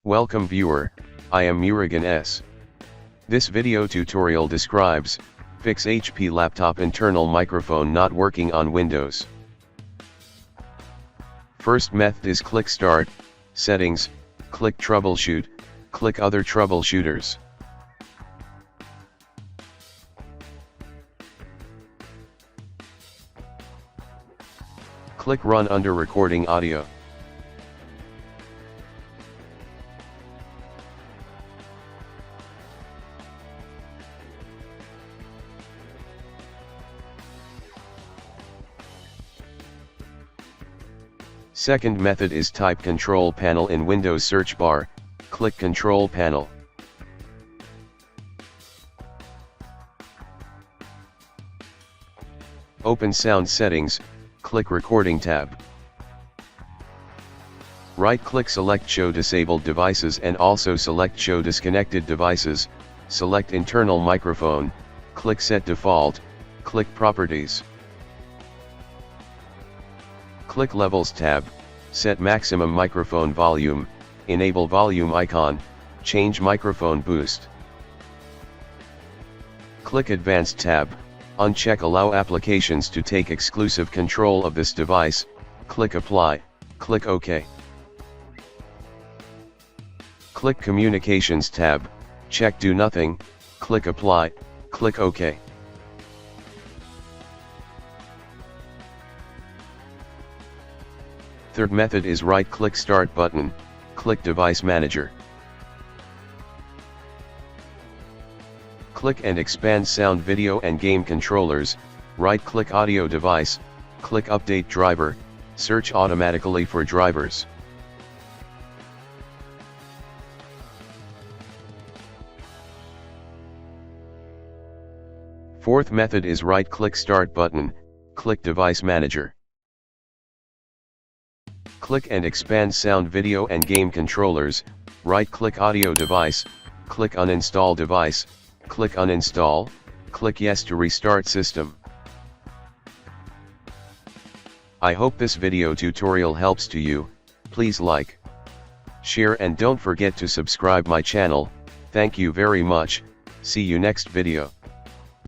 Welcome viewer, I am Murugan S. This video tutorial describes, fix HP laptop internal microphone not working on Windows. First method is click Start, Settings, click Troubleshoot, click Other Troubleshooters. Click Run under Recording Audio. Second method is type Control Panel in Windows search bar, click Control Panel. Open Sound Settings, click Recording tab. Right-click select Show Disabled Devices and also select Show Disconnected Devices, select Internal Microphone, click Set Default, click Properties. Click Levels tab, set maximum microphone volume, enable volume icon, change microphone boost. Click Advanced tab, uncheck Allow applications to take exclusive control of this device, click Apply, click OK. Click Communications tab, check Do Nothing, click Apply, click OK. Third method is right-click Start button, click Device Manager. Click and expand Sound, Video and Game Controllers, right-click Audio Device, click Update Driver, search automatically for drivers. Fourth method is right-click Start button, click Device Manager. Click and expand Sound, Video and Game Controllers, right-click Audio Device, click Uninstall Device, click Uninstall, click Yes to restart system. I hope this video tutorial helps to you. Please like, share and don't forget to subscribe my channel. Thank you very much. See you next video.